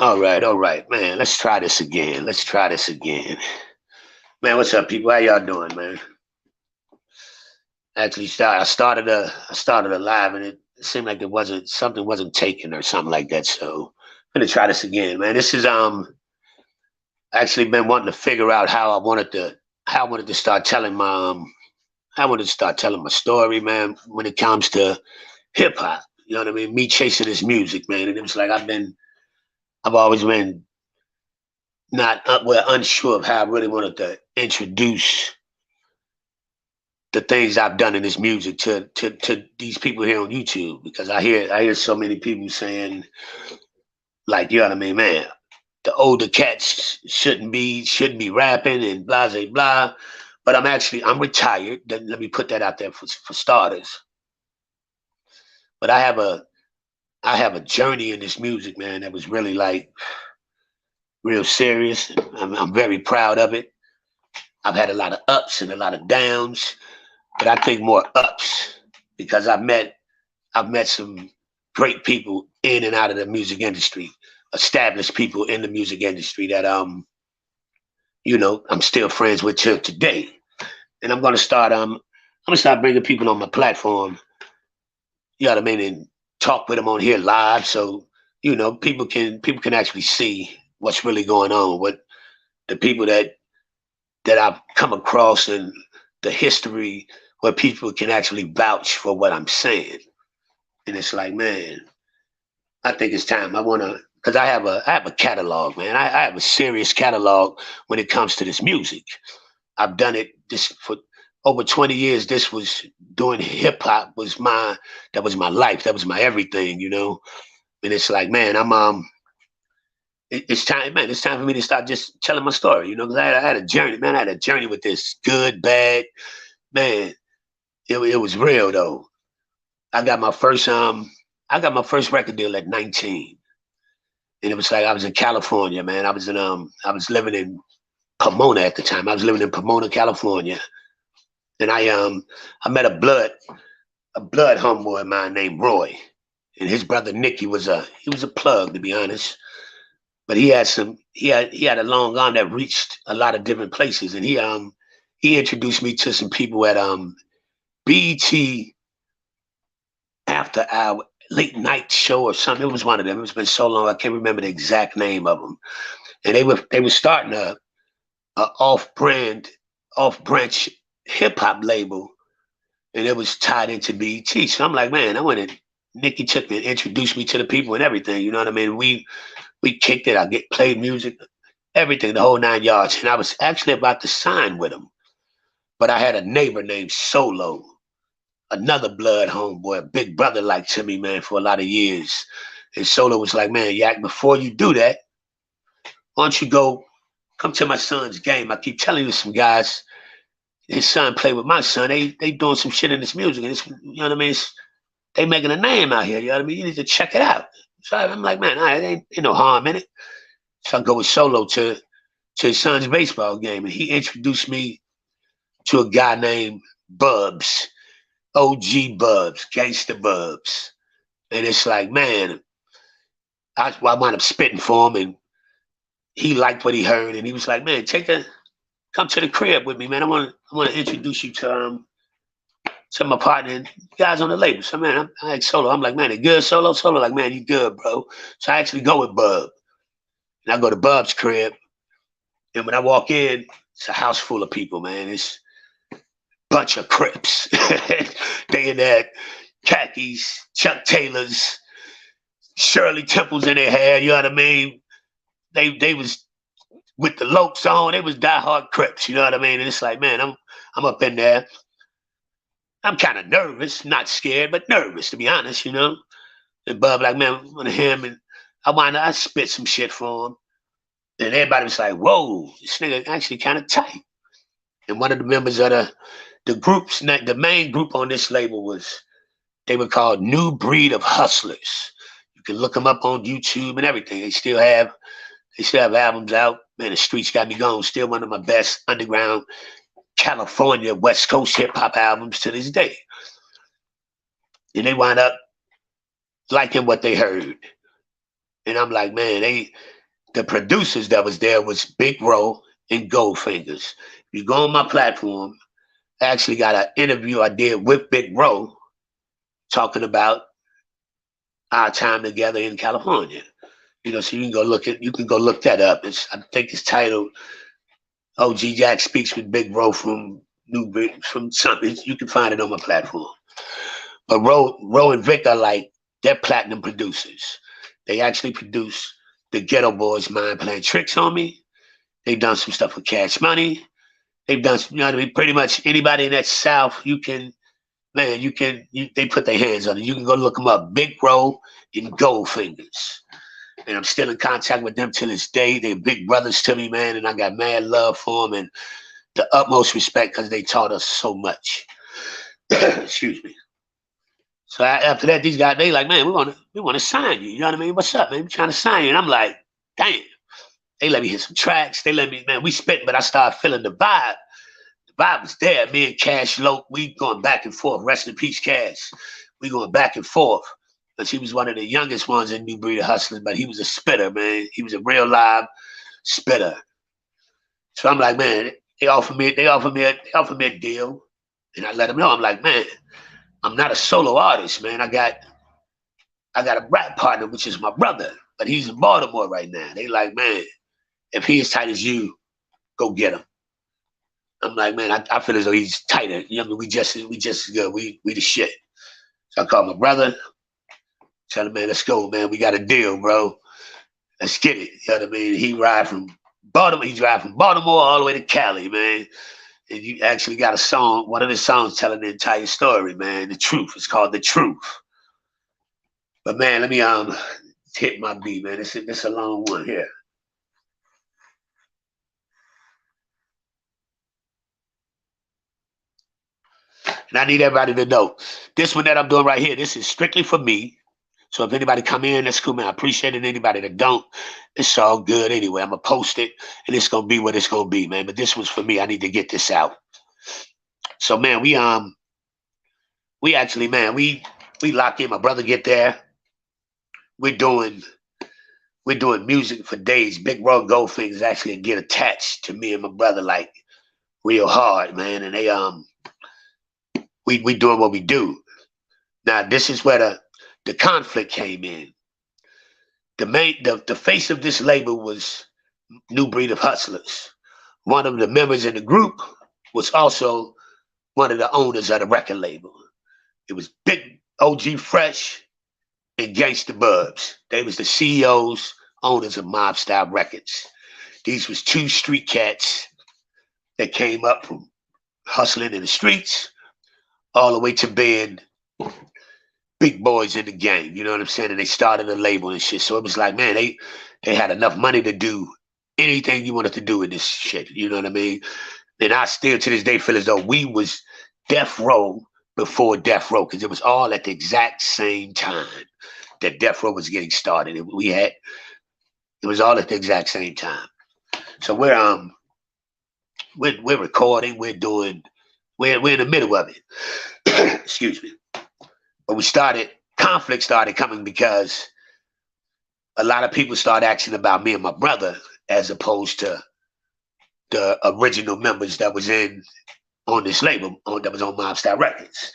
All right, man. Let's try this again. Let's try this again. Man, what's up, people? How y'all doing, man? I started a live, and it seemed like it wasn't something wasn't taken or something like that. So I'm gonna try this again, man. This is actually been wanting to figure out how I wanted to start telling my how I wanted to start telling my story, man, when it comes to hip hop. You know what I mean? Me chasing this music, man. And it was like I've always been not well unsure of how I really wanted to introduce the things I've done in this music to these people here on YouTube because I hear so many people saying like, you know what I mean, man, the older cats shouldn't be rapping and blah blah blah. But I'm retired. Let me put that out there for starters. But I have a journey in this music, man, that was really like real serious. I'm very proud of it. I've had a lot of ups and a lot of downs, but I think more ups because I've met some great people in and out of the music industry, established people in the music industry that I'm still friends with till today. And I'm gonna start bringing people on my platform, you know what I mean, and talk with them on here live so people can actually see what's really going on, what the people that I've come across and the history where people can actually vouch for what I'm saying. And it's like, man, I think it's time. I want to, because I have a catalog, man. I have a serious catalog when it comes to this music. I've done it this for over 20 years. This was doing hip hop was my life. That was my everything, you know. And it's like, man, it's time, man. It's time for me to start just telling my story, you know, because I had a journey, man. I had a journey with this, good, bad, man. It was real though. I got my first I got my first record deal at 19. And it was like I was in California, man. I was living in Pomona at the time. I was living in Pomona, California. And I met a blood homeboy of mine named Roy. And his brother Nicky was a plug, to be honest. But he had a long arm that reached a lot of different places. And he introduced me to some people at BT after our late night show or something. It was one of them. It's been so long I can't remember the exact name of them. And they were starting a off branch hip hop label, and it was tied into BET. So I'm like, man, I wanted Nikki took me and introduced me to the people and everything. You know what I mean? We kicked it. I get played music, everything, the whole 9 yards. And I was actually about to sign with him, but I had a neighbor named Solo, another blood homeboy, a big brother like to me, man, for a lot of years. And Solo was like, man, Yak, before you do that, why don't you go come to my son's game? I keep telling you, some guys, his son played with my son. They doing some shit in this music, and you know what I mean. They making a name out here. You know what I mean. You need to check it out. So I'm like, man, ain't no harm in it. So I go with Solo to his son's baseball game, and he introduced me to a guy named Bubs, OG Bubs, Gangster Bubs, and it's like, man, I wound up spitting for him, and he liked what he heard, and he was like, man, come to the crib with me, man. I want to introduce you to my partner and guys on the label. So man, I asked Solo. I'm like, man, it good, Solo? Solo like, man, you good, bro. So I actually go with Bub. And I go to Bub's crib. And when I walk in, it's a house full of people, man. It's a bunch of Crips. They in that khakis, Chuck Taylors, Shirley Temples in their hair, you know what I mean? They was with the lokes on, they was diehard Crips, you know what I mean? And it's like, man, I'm up in there. I'm kind of nervous, not scared, but nervous to be honest, you know. And Bub like, man, I want to hear him, and I spit some shit for him, and everybody was like, whoa, this nigga actually kind of tight. And one of the members of the main group on this label they were called New Breed of Hustlers. You can look them up on YouTube and everything. They still have albums out. Man, the streets got me going. Still one of my best underground California West Coast hip hop albums to this day. And they wound up liking what they heard. And I'm like, man, the producers that was there was Big Row and Goldfingers. You go on my platform, I actually got an interview I did with Big Row talking about our time together in California. So you can go look that up. I think it's titled OG Jack Speaks with Big Row from from something. You can find it on my platform. But Row and Vic are like, they're platinum producers. They actually produce the Ghetto Boys Mind Playing Tricks on Me. They've done some stuff with Cash Money. They've done, pretty much anybody in that South, they put their hands on it. You can go look them up, Big Row and Goldfingers. And I'm still in contact with them to this day. They're big brothers to me, man, and I got mad love for them and the utmost respect because they taught us so much. Excuse me. So after that, these guys, they like, man, we want to sign you. You know what I mean? What's up, man? We're trying to sign you. And I'm like, damn. They let me hit some tracks. They let me, man, we spit, but I started feeling the vibe. The vibe was there. Me and Cash Loke, we going back and forth. Rest in peace, Cash. We going back and forth. Because he was one of the youngest ones in New Breed of Hustlers, but he was a spitter, man. He was a real live spitter. So I'm like, man, they offered me a deal. And I let them know. I'm like, man, I'm not a solo artist, man. I got a rap partner, which is my brother, but he's in Baltimore right now. They like, man, if he as tight as you, go get him. I'm like, man, I feel as though he's tighter. You know what I mean? We just as good. We the shit. So I called my brother, tell him, man, let's go, man. We got a deal, bro. Let's get it. You know what I mean? He drive from Baltimore all the way to Cali, man. And you actually got a song, one of the songs telling the entire story, man. The Truth. It's called The Truth. But man, let me hit my beat, man. It's a long one here. And I need everybody to know this one that I'm doing right here, this is strictly for me. So if anybody come in, that's cool, man. I appreciate it. Anybody that don't, it's all good anyway. I'm going to post it, and it's going to be what it's going to be, man. But this one's for me. I need to get this out. So, man, we actually, man, we lock in. My brother get there. We're doing music for days. Big Row Goldfingers actually get attached to me and my brother like real hard, man. And they we doing what we do. Now this is where the conflict came in. The face of this label was New Breed of Hustlers. One of the members in the group was also one of the owners of the record label. It was Big OG Fresh and Gangsta Bubs. They was the CEOs, owners of Mob Style Records. These was two street cats that came up from hustling in the streets all the way to being big boys in the game. You know what I'm saying? And they started a label and shit. So it was like, man, they had enough money to do anything you wanted to do in this shit. You know what I mean? And I still to this day feel as though we was Death Row before Death Row, because it was all at the exact same time that Death Row was getting started. It was all at the exact same time. So we're recording, we're in the middle of it. Excuse me. But conflict started coming because a lot of people started asking about me and my brother as opposed to the original members that was on this label that was on Mob Style Records.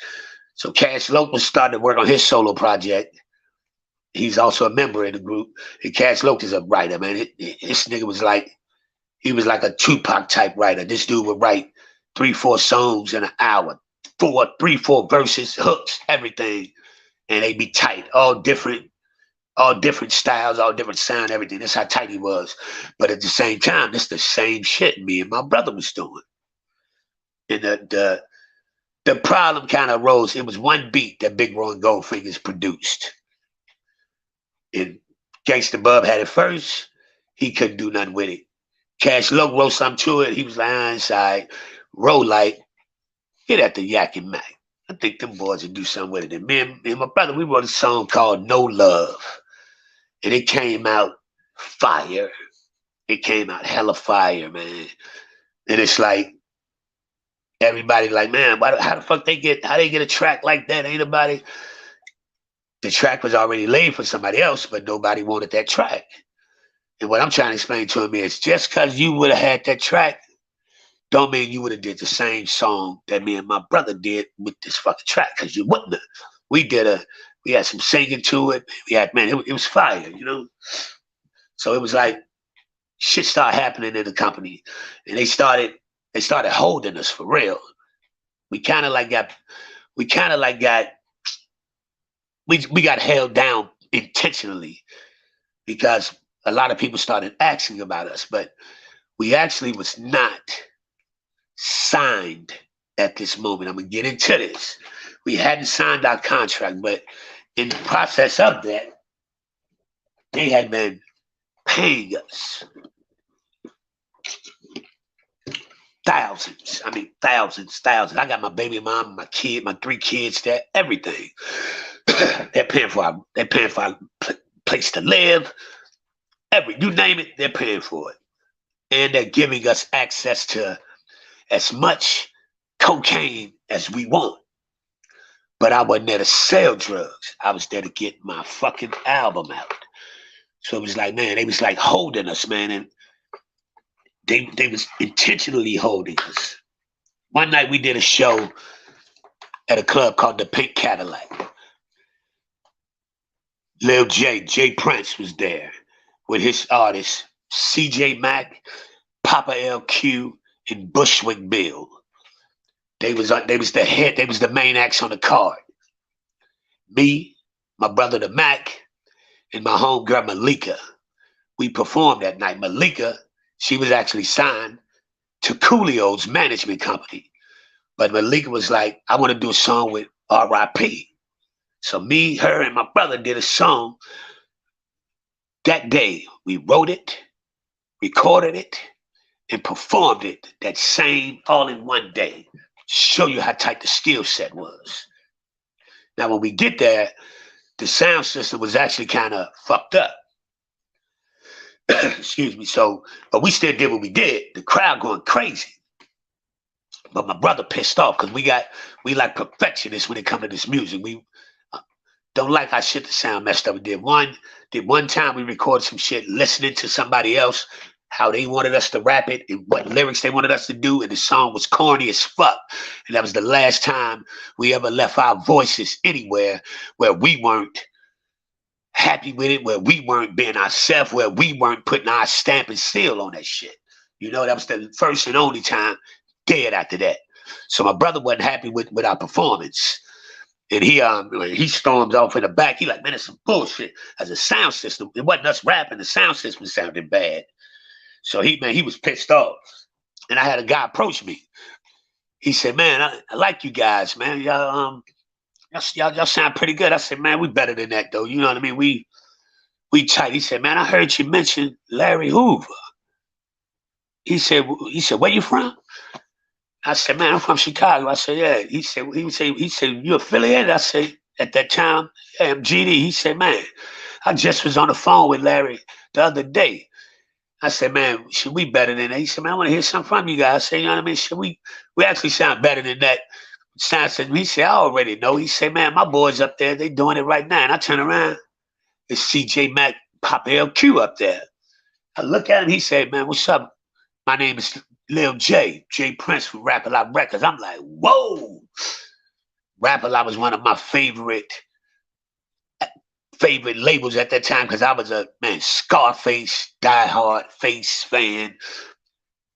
So Cash Loke was starting to work on his solo project. He's also a member in the group. And Cash Loke is a writer, man. This nigga was like a Tupac type writer. This dude would write 3-4 songs in an hour, 3-4 verses, hooks, everything, and they'd be tight, all different styles, all different sound, everything. That's how tight he was. But at the same time, it's the same shit me and my brother was doing. And the problem kind of arose. It was one beat that Big Row and Goldfingers produced. And Gangsta Bub had it first. He couldn't do nothing with it. Cash Loke wrote something to it. He was like, inside. Row like, get at the Yak and Mac. I think them boys would do something with it. And me and my brother, we wrote a song called No Love. And it came out fire. It came out hella fire, man. And it's like, everybody like, man, how the fuck how they get a track like that? Ain't nobody. the track was already laid for somebody else, but nobody wanted that track. And what I'm trying to explain to him is just because you would have had that track, don't mean you would have did the same song that me and my brother did with this fucking track, because you wouldn't have. We had some singing to it. We had, man, it was fire, you know? So it was like shit started happening in the company, and they started holding us for real. We kind of like got we kind of like got we got held down intentionally because a lot of people started asking about us, but we actually was not signed at this moment. I'm gonna get into this. We hadn't signed our contract, but in the process of that, they had been paying us thousands. I mean, thousands. I got my baby mom, my kid, my 3 kids there, everything. they're paying for our place to live. You name it, they're paying for it. And they're giving us access to as much cocaine as we want. But I wasn't there to sell drugs. I was there to get my fucking album out. So it was like, man, they was like holding us, man. And they was intentionally holding us. One night we did a show at a club called the Pink Cadillac. Lil J Prince was there with his artists, CJ Mack, Papa LQ, and Bushwick Bill. They was the main acts on the card. Me, my brother the Mac, and my homegirl Malika. We performed that night. Malika, she was actually signed to Coolio's management company. But Malika was like, I want to do a song with R.I.P. So me, her, and my brother did a song. That day, we wrote it, recorded it, and performed it that same all in one day. Show you how tight the skill set was. Now, when we get there, the sound system was actually kind of fucked up. Excuse me. But we still did what we did. The crowd going crazy. But my brother pissed off because we like perfectionists when it comes to this music. We don't like our shit to sound messed up. We did one time we recorded some shit listening to somebody else, how they wanted us to rap it and what lyrics they wanted us to do, and the song was corny as fuck. And that was the last time we ever left our voices anywhere where we weren't happy with it, where we weren't being ourselves, where we weren't putting our stamp and seal on that shit. You know, that was the first and only time. Dead after that. So my brother wasn't happy with our performance. And he stormed off in the back. He like, man, it's some bullshit. As a sound system, it wasn't us rapping. The sound system sounded bad. So he was pissed off. And I had a guy approach me. He said, man, I like you guys, man. Y'all sound pretty good. I said, man, we better than that, though. You know what I mean? We tight. He said, man, I heard you mention Larry Hoover. He said, where you from? I said, man, I'm from Chicago. I said, yeah. He said, you affiliated? I said, at that time, yeah, I'm GD. He said, man, I just was on the phone with Larry the other day. I said, man, should we better than that? He said, man, I want to hear something from you guys. I said, you know what I mean? Should we actually sound better than that? He said, I already know. He said, man, my boys up there, they doing it right now. And I turn around, it's CJ Mack, Papa LQ up there. I look at him, he said, man, what's up? My name is Lil J Prince from Rap-A-Lot Records. I'm like, whoa. Rap-A-Lot was one of my favorite labels at that time because I was a, man, Scarface, diehard Face fan.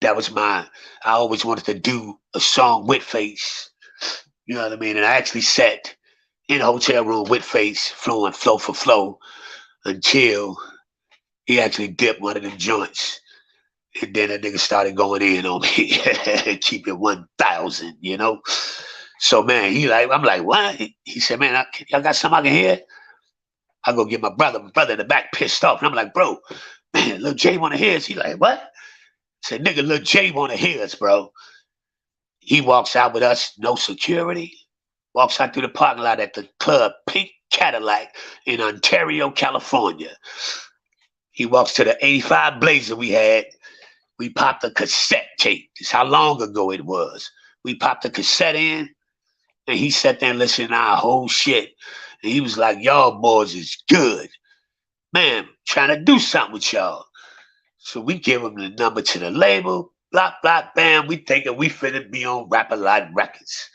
That was I always wanted to do a song with Face. You know what I mean? And I actually sat in a hotel room with Face, flowing flow for flow until he actually dipped one of them joints. And then that nigga started going in on me, keep it 1,000, you know? So, man, I'm like, what? He said, man, y'all got something I can hear? I go get my brother in the back pissed off. And I'm like, bro, man, Lil J want to hear us. He like, what? I said, nigga, Lil J want to hear us, bro. He walks out with us, no security, walks out through the parking lot at the club, Pink Cadillac in Ontario, California. He walks to the 85 Blazer we had. We popped a cassette tape. That's how long ago it was. We popped a cassette in, and he sat there and listened to our whole shit. And he was like, y'all boys is good. Man, trying to do something with y'all. So we give him the number to the label, blah, blah, bam. We thinking we finna be on Rap A Lot Records.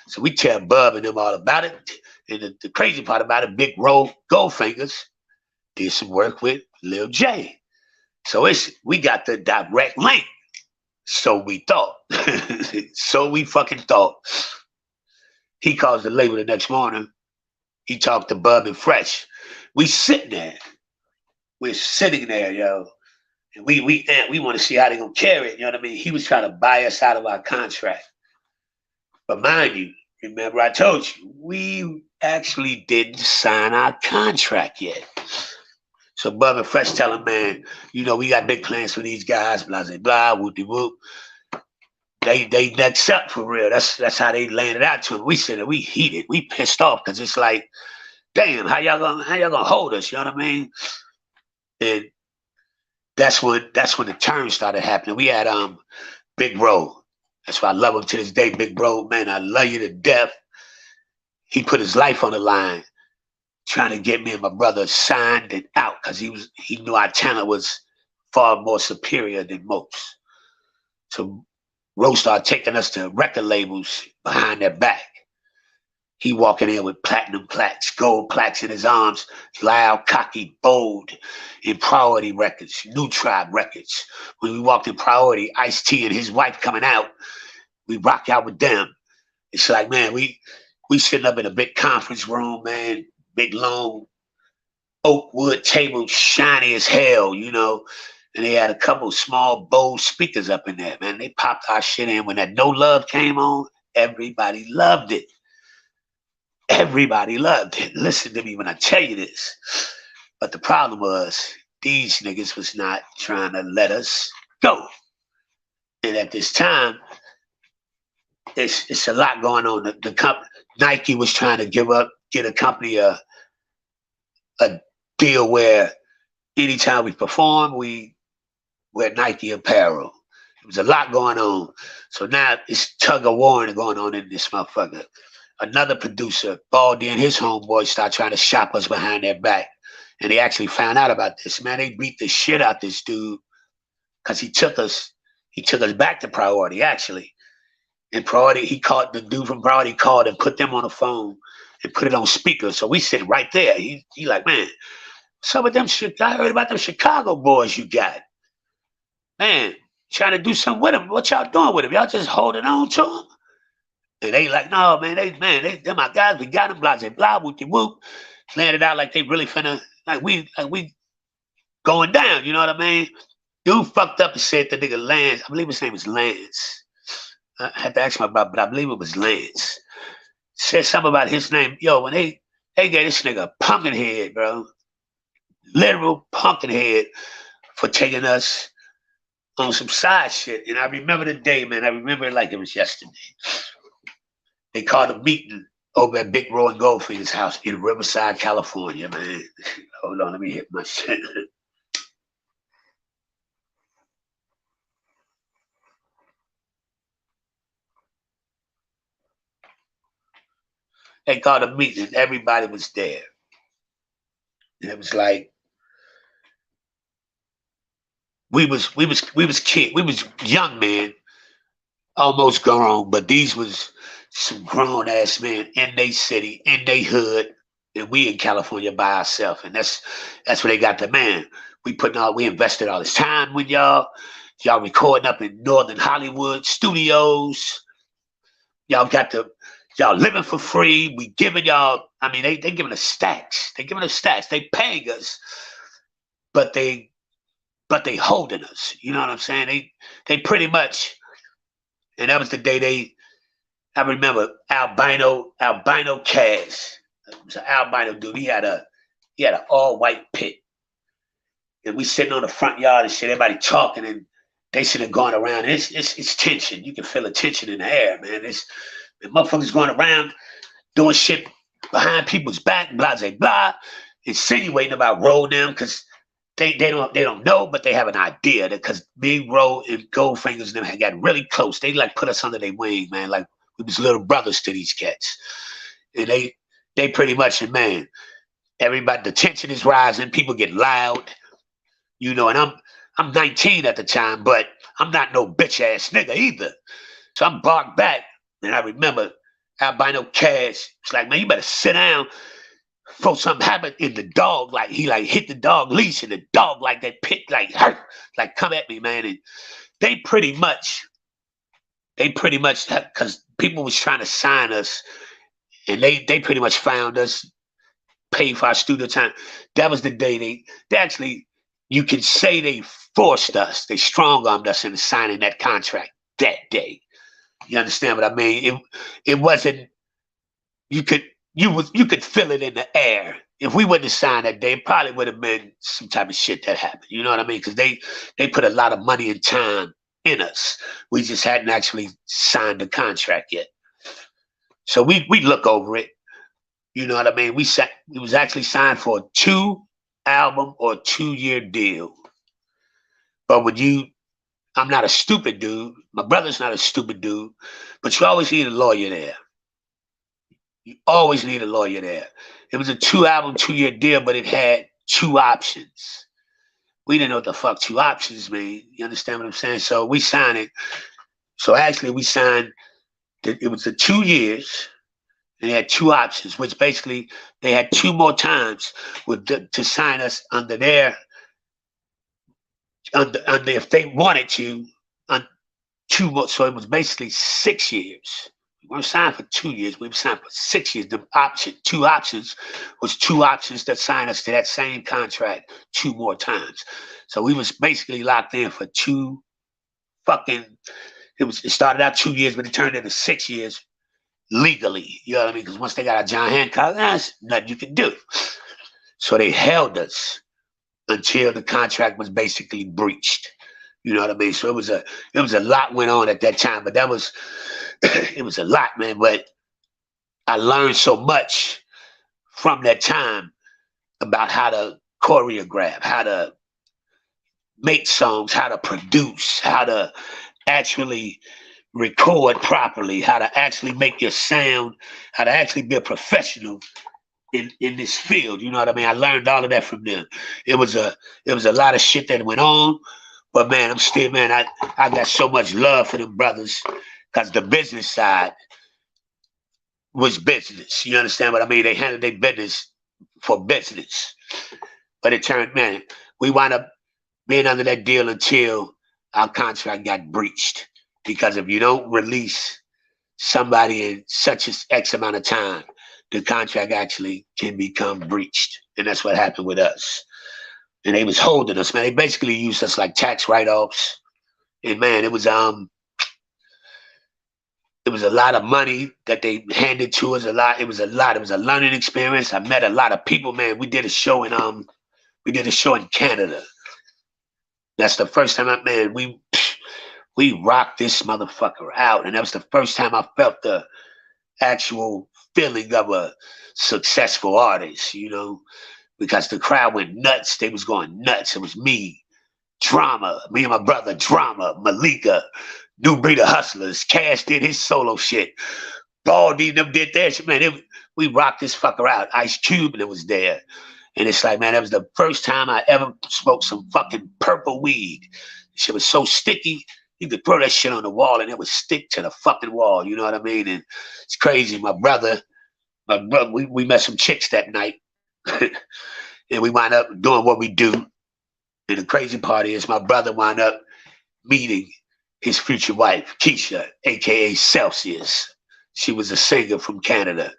So we tell Bub and them all about it. And the crazy part about it, Big Roll Goldfingers did some work with Lil J. So we got the direct link. So we thought. So we fucking thought. He calls the label the next morning. He talked to Bub and Fresh. We sitting there. We're sitting there, yo. And we want to see how they gonna carry it. You know what I mean? He was trying to buy us out of our contract. But mind you, remember I told you, we actually didn't sign our contract yet. So Bub and Fresh tell him, man, you know, we got big plans for these guys, blah, blah, blah, whoop-de-whoop. They next up for real. That's how they landed out to him. We said that we heated, we pissed off because it's like, damn, how y'all gonna hold us? You know what I mean? And that's when the turn started happening. We had Big Bro. That's why I love him to this day, Big Bro. Man, I love you to death. He put his life on the line, trying to get me and my brother signed and out because he knew our talent was far more superior than most. So Rose started taking us to record labels behind their back. He walking in with platinum plaques, gold plaques in his arms, loud, cocky, bold, in Priority Records, New Tribe Records. When we walked in Priority, Ice-T and his wife coming out, we rock out with them. It's like, man, we sitting up in a big conference room, man, big long oak wood table, shiny as hell, you know. And they had a couple small Bose speakers up in there, man. They popped our shit in. When that No Love came on, everybody loved it. Everybody loved it. Listen to me when I tell you this. But the problem was, these niggas was not trying to let us go. And at this time, it's a lot going on. The company, Nike was trying to get a company a deal where anytime we perform, we wear Nike apparel. There was a lot going on. So now it's tug of war going on in this motherfucker. Another producer, Baldy and his homeboys, start trying to shop us behind their back. And they actually found out about this. Man, they beat the shit out this dude because he took us back to Priority, actually. And Priority, he called the dude from Priority, called and put them on the phone and put it on speaker. So we sit right there. He like, man, some of them shit, I heard about them Chicago boys you got. Man, trying to do something with them. What y'all doing with them? Y'all just holding on to them? And they like, no, man, they're my guys. We got them, blah, blah, blah, whoop-de-whoop. Landed out like they really finna, like we going down, you know what I mean? Dude fucked up and said the nigga Lance, I believe his name was Lance. I had to ask him about, but I believe it was Lance. Said something about his name. Yo, when they gave this nigga a pumpkin head, bro. Literal pumpkin head for taking us on some side shit. And I remember the day, man. I remember it like it was yesterday. They called a meeting over at Big Roy and Goldfinger's house in Riverside, California, man. Hold on, let me hit my shit. They called a meeting and everybody was there. And it was like we was kids, we was young men, almost grown, but these was some grown ass men in their city, in their hood, and we in California by ourselves. And that's where they got the man. We invested all this time with y'all. Y'all recording up in Northern Hollywood studios. Y'all living for free. We giving y'all, I mean, they giving us stacks. They giving us stacks. They paying us, but they holding us. You know what I'm saying? They pretty much, and that was the day I remember Albino Kaz. It was an albino dude. He had an all-white pit. And we sitting on the front yard and shit, everybody talking, and they sitting going around. And it's tension. You can feel the tension in the air, man. The motherfuckers going around doing shit behind people's back, blah, blah, blah, insinuating about Roll them because they don't know, but they have an idea that because Big Roll and Goldfingers and them had got really close. They like put us under their wing, man. Like we was little brothers to these cats. And they they pretty much, man, everybody, the tension is rising, people get loud, you know, and I'm 19 at the time, but I'm not no bitch ass nigga either. So I'm barked back, and I remember Albino Cash. It's like, man, you better sit down. For something happened in the dog, like he like hit the dog leash, and the dog like that pit like hurt, like come at me, man. And they pretty much, because people was trying to sign us, and they pretty much found us, paid for our studio time. That was the day they actually, you can say they forced us, they strong armed us into signing that contract that day. You understand what I mean? It wasn't, you could feel it in the air. If we wouldn't have signed that day, it probably would have been some type of shit that happened. You know what I mean? Because they put a lot of money and time in us. We just hadn't actually signed the contract yet. So we look over it. You know what I mean? It was actually signed for a 2-album or 2-year deal. But I'm not a stupid dude. My brother's not a stupid dude. But you always need a lawyer there. You always need a lawyer there. It was a 2-album, 2-year deal, but it had 2 options. We didn't know what the fuck 2 options mean. You understand what I'm saying? So we signed it. So actually we signed, it was the 2 years, and they had 2 options, which basically they had 2 more times to sign us under if they wanted to, on 2 more. So it was basically 6 years. We weren't signed for 2 years. We were signed for 6 years. The 2 options was 2 options that signed us to that same contract 2 more times. So we was basically locked in for 2 fucking. It started out 2 years, but it turned into 6 years legally. You know what I mean? Because once they got a John Hancock, there's nothing you can do. So they held us until the contract was basically breached. You know what I mean? So it was a lot went on at that time, but that was it was a lot, man. But I learned so much from that time about how to choreograph, how to make songs, how to produce, how to actually record properly, how to actually make your sound, how to actually be a professional in this field. You know what I mean? I learned all of that from them. It was a lot of shit that went on, but man, I got so much love for them brothers, because the business side was business. You understand what I mean? They handled their business for business. But it turned, man, we wound up being under that deal until our contract got breached. Because if you don't release somebody in such an X amount of time, the contract actually can become breached. And that's what happened with us. And they was holding us, man. They basically used us like tax write-offs. And man, it was a lot of money that they handed to us. It was a learning experience. I met a lot of people, man. We did a show in Canada. That's the first time we rocked this motherfucker out. And that was the first time I felt the actual feeling of a successful artist, you know, because the crowd went nuts. They was going nuts. It was me and my brother Drama, Malika, New Breed of Hustlers. Cash did his solo shit. Baldy and them did their shit, man. We rocked this fucker out. Ice Cube, and it was there. And it's like, man, that was the first time I ever smoked some fucking purple weed. Shit was so sticky, you could throw that shit on the wall and it would stick to the fucking wall. You know what I mean? And it's crazy. My brother, we met some chicks that night. And we wound up doing what we do. And the crazy part is my brother wound up meeting his future wife, Keisha, aka Celsius. She was a singer from Canada.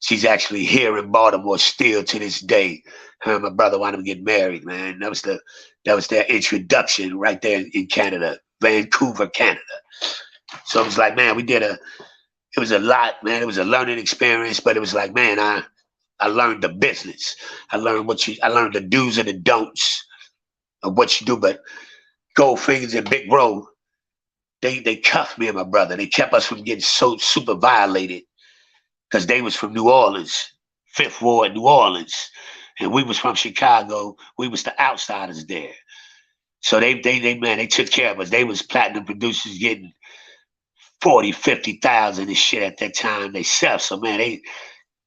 She's actually here in Baltimore still to this day. Her and my brother wound up getting married, man. That was their introduction right there in Canada, Vancouver, Canada. So it was like, man, it was a lot, man. It was a learning experience, but it was like, man, I learned the business. I learned the do's and the don'ts of what you do. But Goldfingers and Big Bro, they cuffed me and my brother. They kept us from getting so super violated because they was from New Orleans, Fifth Ward, New Orleans, and we was from Chicago. We was the outsiders there. So they took care of us. They was platinum producers getting 40, 50,000 and shit at that time themselves. So man,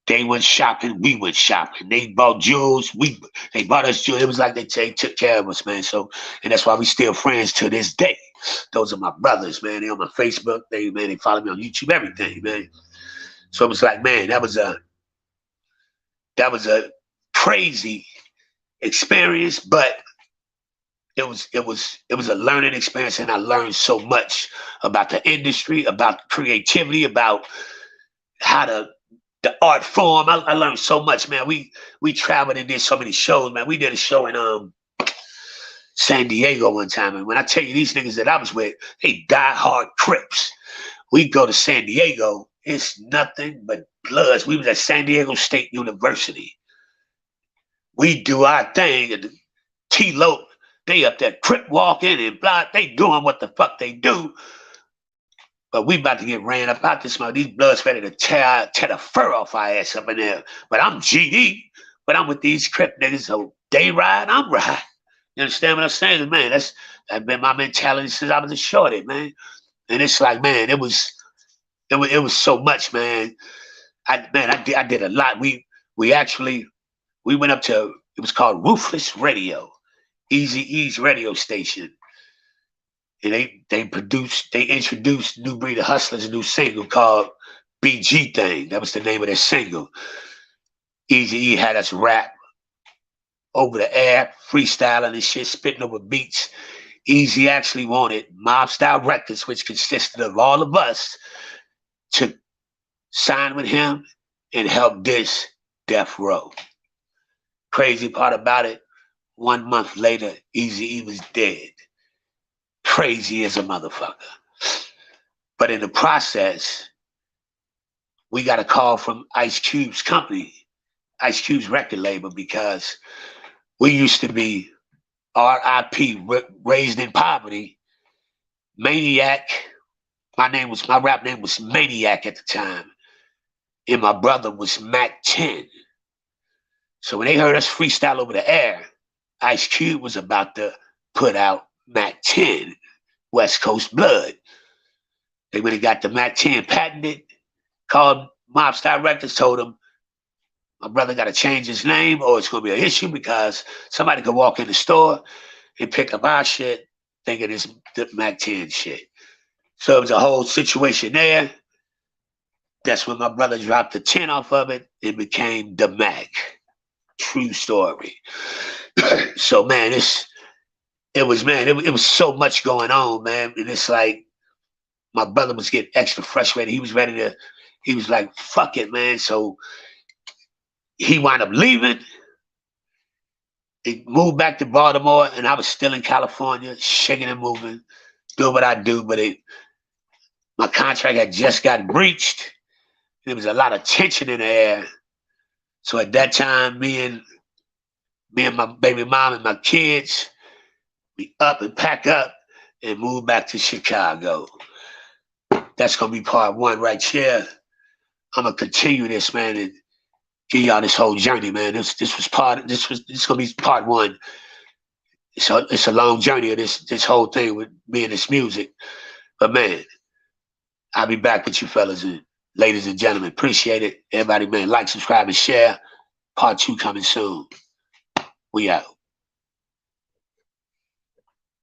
They went shopping, we went shopping. They bought jewels, they bought us jewels. It was like they took care of us, man. So, and that's why we still friends to this day. Those are my brothers, man. They on my Facebook. They follow me on YouTube, everything, man. So it was like, man, that was a crazy experience, but it was a learning experience, and I learned so much about the industry, about creativity, about how the art form. I learned so much, man. We traveled and did so many shows, man. We did a show in San Diego one time, and when I tell you these niggas that I was with, they die hard Crips. We go to San Diego, it's nothing but bloods. We was at San Diego State University. We do our thing, and T-Lope, they up there Crip walking and blah, they doing what the fuck they do. But we about to get ran up out this mouth. These bloods ready to tear the fur off our ass up in there. But I'm GD, but I'm with these Crip niggas, so they ride, I'm ride. You understand what I'm saying? Man, that's been my mentality since I was a shorty, man. And it's like, man, it was so much, man. I did a lot. We went up to, it was called Ruthless Radio, Eazy-E's radio station. And they introduced New Breed of Hustlers, a new single called BG Thing. That was the name of their single. Eazy-E had us rap over the air, freestyling and shit, spitting over beats. Eazy actually wanted Mob Style Records, which consisted of all of us, to sign with him and help diss Death Row. Crazy part about it, 1 month later, Eazy-E was dead. Crazy as a motherfucker. But in the process, we got a call from Ice Cube's company, Ice Cube's record label, because we used to be RIP, raised in poverty, Maniac. My rap name was Maniac at the time. And my brother was Mac 10. So when they heard us freestyle over the air, Ice Cube was about to put out Mac 10, West Coast Blood. They went and got the Mac 10 patented, called Mob Style Records, told them, my brother got to change his name or it's going to be an issue, because somebody could walk in the store and pick up our shit thinking it's the Mac 10 shit. So it was a whole situation there. That's when my brother dropped the 10 off of it. It became the Mac. True story. So, man, it was so much going on, man. And it's like, my brother was getting extra frustrated. He was like, fuck it, man. So he wound up leaving. He moved back to Baltimore, and I was still in California, shaking and moving, doing what I do. But my contract had just got breached. There was a lot of tension in the air. So at that time, me and my baby mom and my kids, we up and pack up and move back to Chicago. That's gonna be part one right here. I'm gonna continue this, man, and give y'all this whole journey, man. This gonna be part one. So it's a long journey of this whole thing with me and this music. But man, I'll be back with you fellas and ladies and gentlemen. Appreciate it. Everybody, man, like, subscribe, and share. Part two coming soon. We out.